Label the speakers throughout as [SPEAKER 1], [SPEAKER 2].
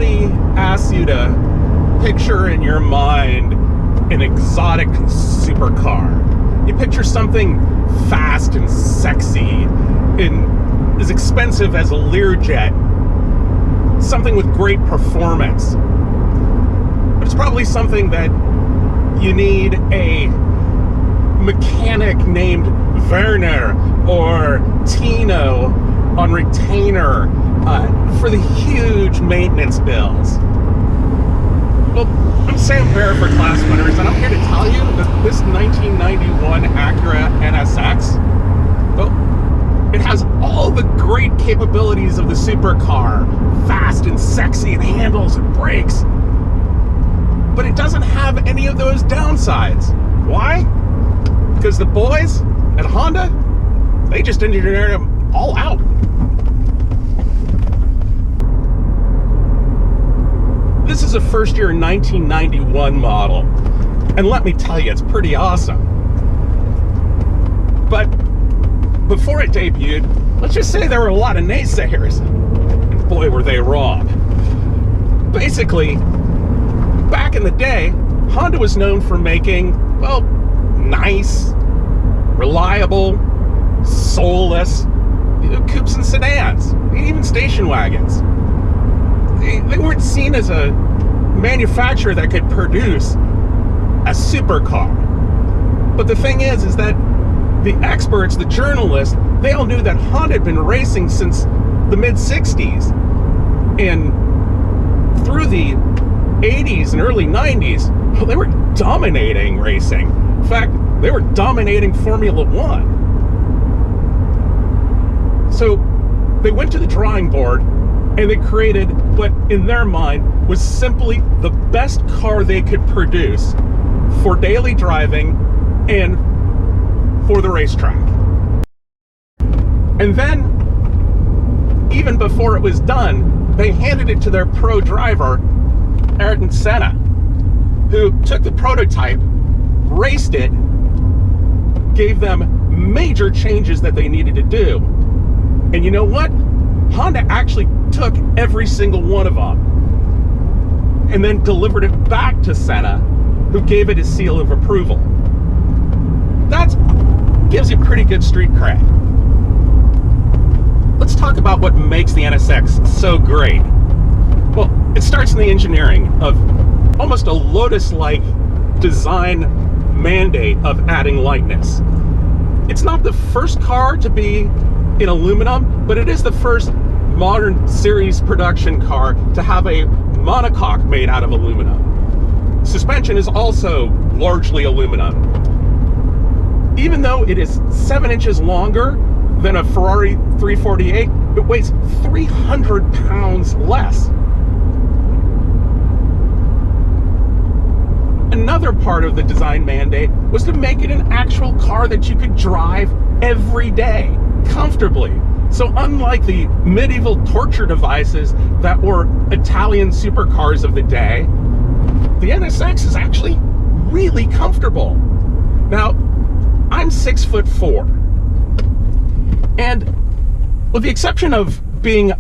[SPEAKER 1] somebody asks you to picture in your mind an exotic supercar, you picture something fast and sexy and as expensive as a Learjet, something with great performance. But it's probably something that you need a mechanic named Werner or Tino on retainer for the huge maintenance bills. Well, I'm Sam Bear for Class Winners, and I'm here to tell you that this 1991 Acura NSX, well, it has all the great capabilities of the supercar, fast and sexy and handles and brakes, but it doesn't have any of those downsides. Why? Because the boys at Honda, they just engineered them all out. This is a first year 1991 model, and let me tell you, it's pretty awesome. But before it debuted, let's just say there were a lot of naysayers, and boy were they wrong. Basically, back in the day, Honda was known for making, well, nice, reliable, soulless coupes and sedans, even station wagons. They weren't seen as a manufacturer that could produce a supercar. But the thing is that the experts, the journalists, they all knew that Honda had been racing since the mid-60s. And through the 80s and early 90s, well, they were dominating racing. In fact, they were dominating Formula One. So they went to the drawing board and they created what, in their mind, was simply the best car they could produce for daily driving and for the racetrack. And then, even before it was done, they handed it to their pro driver, Ayrton Senna, who took the prototype, raced it, gave them major changes that they needed to do. And you know what? Honda actually took every single one of them and then delivered it back to Senna, who gave it his seal of approval. That gives you pretty good street cred. Let's talk about what makes the NSX so great. Well, it starts in the engineering of almost a Lotus-like design mandate of adding lightness. It's not the first car to be in aluminum, but it is the first modern series production car to have a monocoque made out of aluminum. Suspension is also largely aluminum. Even though it is 7 inches longer than a Ferrari 348, it weighs 300 pounds less. Another part of the design mandate was to make it an actual car that you could drive every day, comfortably. So unlike the medieval torture devices that were Italian supercars of the day, the NSX is actually really comfortable. Now, I'm 6'4", and with the exception of being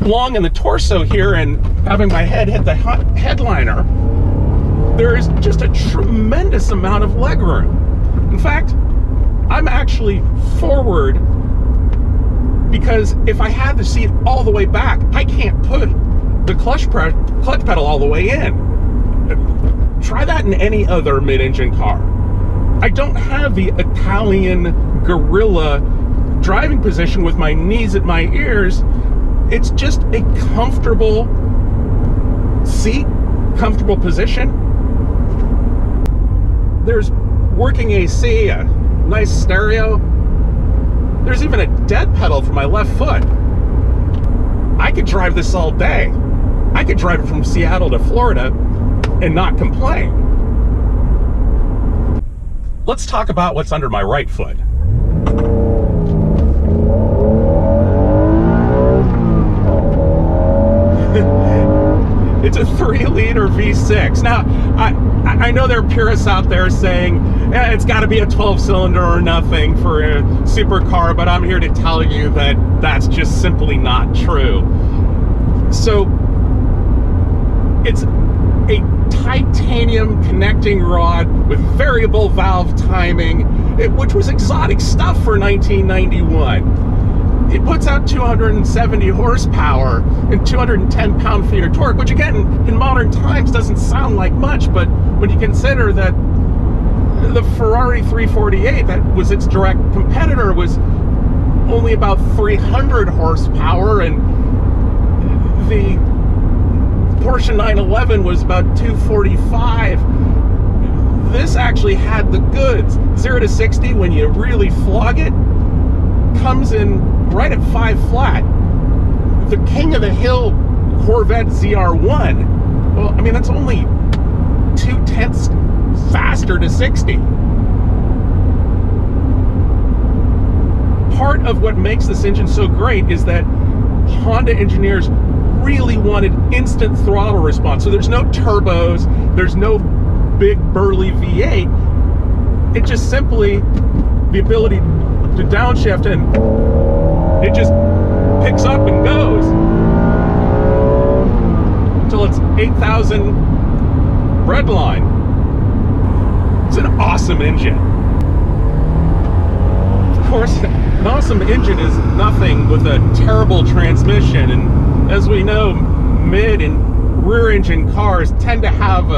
[SPEAKER 1] long in the torso here and having my head hit the headliner, there is just a tremendous amount of legroom. In fact, I'm actually forward because if I had the seat all the way back, I can't put the clutch pedal all the way in. Try that in any other mid-engine car. I don't have the Italian gorilla driving position with my knees at my ears. It's just a comfortable seat, comfortable position. There's working AC, a nice stereo. There's even a dead pedal for my left foot. I could drive this all day. I could drive it from Seattle to Florida and not complain. Let's talk about what's under my right foot. It's a 3-liter V6. Now, I know there are purists out there saying it's got to be a 12-cylinder or nothing for a supercar, but I'm here to tell you that that's just simply not true. So It's a titanium connecting rod with variable valve timing, which was exotic stuff for 1991. It puts out 270 horsepower and 210 pound-feet of torque, which again, in modern times doesn't sound like much, but when you consider that the Ferrari 348, that was its direct competitor, was only about 300 horsepower, and the Porsche 911 was about 245. This actually had the goods. 0 to 60, when you really flog it, comes in right at 5 flat. The king of the hill Corvette ZR1, well, I mean, that's only 0.2 faster to 60. Part of what makes this engine so great is that Honda engineers really wanted instant throttle response. So there's no turbos, there's no big burly V8. It just simply the ability to downshift, and it just picks up and goes until it's 8,000 breadline. It's an awesome engine. Of course, an awesome engine is nothing with a terrible transmission, and as we know, mid and rear engine cars tend to have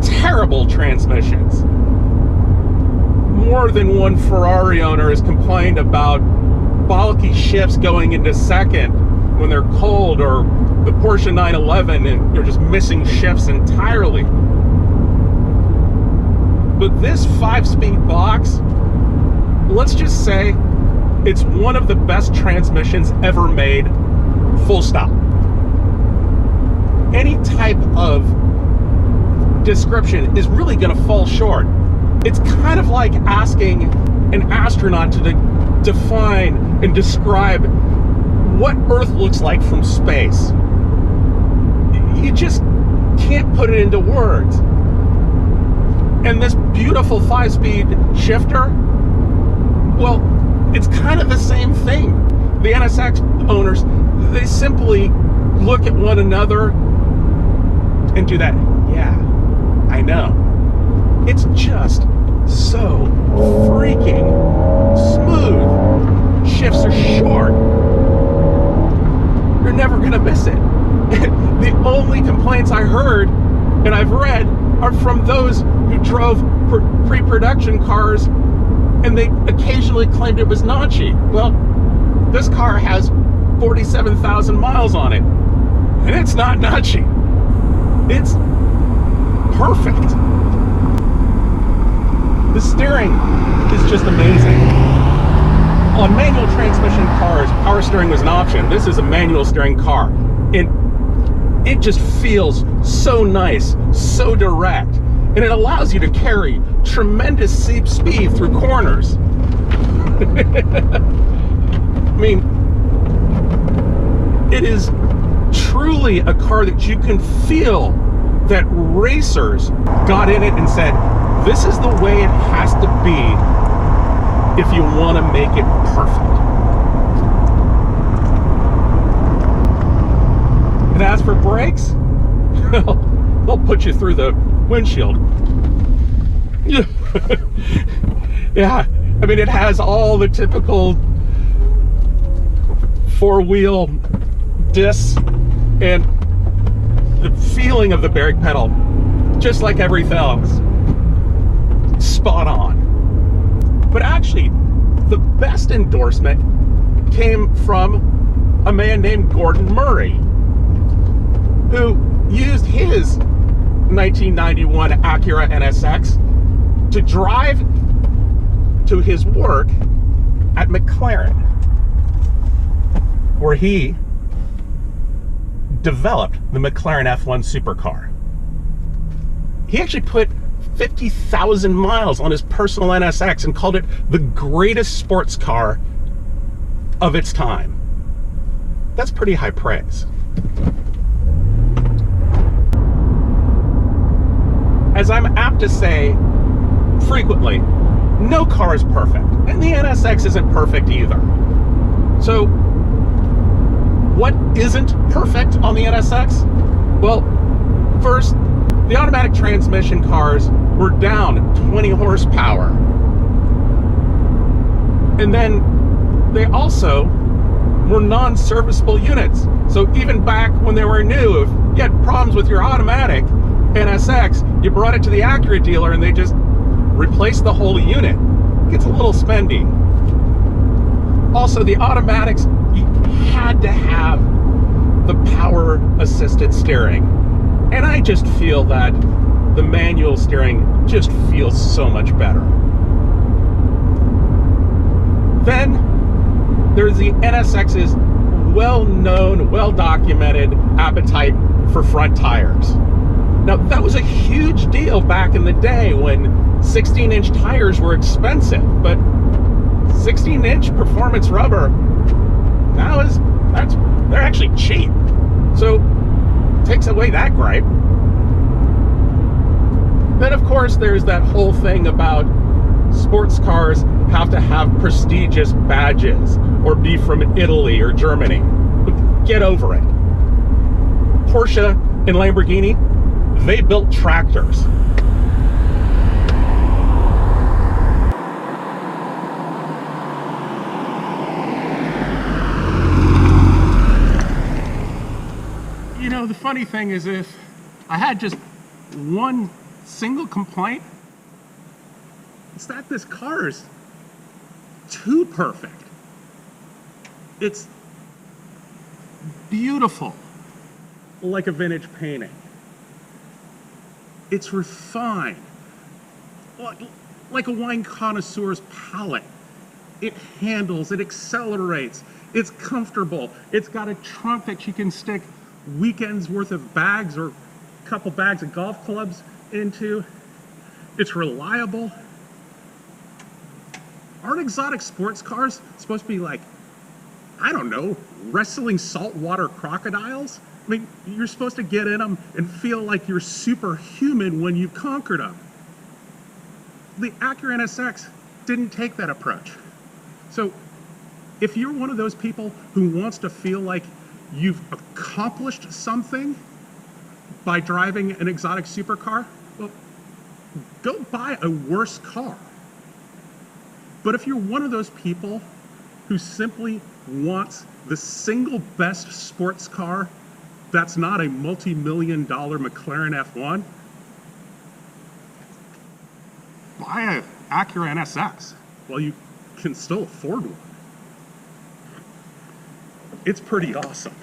[SPEAKER 1] terrible transmissions. More than one Ferrari owner has complained about bulky shifts going into second when they're cold, or the Porsche 911 and you're just missing shifts entirely. But this 5-speed box, let's just say it's one of the best transmissions ever made, full stop. Any type of description is really going to fall short. It's kind of like asking an astronaut to define and describe what Earth looks like from space. You just can't put it into words. And this beautiful 5-speed shifter, well, it's kind of the same thing. The NSX owners, they simply look at one another and do that. Yeah, I know. It's just so freaking smooth. Shifts are short. You're never gonna miss it. The only complaints I heard and I've read are from those who drove pre-production cars, and they occasionally claimed it was notchy. Well, this car has 47,000 miles on it, and it's not notchy. It's perfect. The steering is just amazing. On manual transmission cars, power steering was an option. This is a manual steering car. It just feels so nice, so direct, and it allows you to carry tremendous speed through corners. I mean, it is truly a car that you can feel that racers got in it and said, this is the way it has to be if you want to make it perfect. And as for brakes, they'll put you through the windshield. Yeah, I mean, it has all the typical 4-wheel discs and the feeling of the brake pedal, just like everything else. Spot on. But actually, the best endorsement came from a man named Gordon Murray, who used his 1991 Acura NSX to drive to his work at McLaren, where he developed the McLaren F1 supercar. He actually put 50,000 miles on his personal NSX and called it the greatest sports car of its time. That's pretty high praise. As I'm apt to say frequently, no car is perfect, and the NSX isn't perfect either. So What isn't perfect on the NSX? Well, first, the automatic transmission cars were down 20 horsepower. And then they also were non-serviceable units. So even back when they were new, if you had problems with your automatic NSX, you brought it to the Acura dealer and they just replaced the whole unit. It gets a little spendy. Also, the automatics, you had to have the power assisted steering. And I just feel that the manual steering just feels so much better. Then there's the NSX's well-known, well-documented appetite for front tires. Now, that was a huge deal back in the day when 16-inch tires were expensive, but 16-inch performance rubber now they're actually cheap. So takes away that gripe. Then of course there's that whole thing about sports cars have to have prestigious badges or be from Italy or Germany. Get over it. Porsche and Lamborghini, they built tractors. You know, the funny thing is, if I had just one single complaint, it's that this car is too perfect. It's beautiful, like a vintage painting. It's refined, like a wine connoisseur's palate. It handles, it accelerates, it's comfortable. It's got a trunk that you can stick weekends worth of bags or a couple bags of golf clubs into. It's reliable. Aren't exotic sports cars supposed to be like, I don't know, wrestling saltwater crocodiles? I mean, you're supposed to get in them and feel like you're superhuman when you've conquered them. The Acura NSX didn't take that approach. So if you're one of those people who wants to feel like you've accomplished something by driving an exotic supercar, well, go buy a worse car. But if you're one of those people who simply wants the single best sports car that's not a multi-million-dollar McLaren F1, buy an Acura NSX. Well, you can still afford one. It's pretty awesome.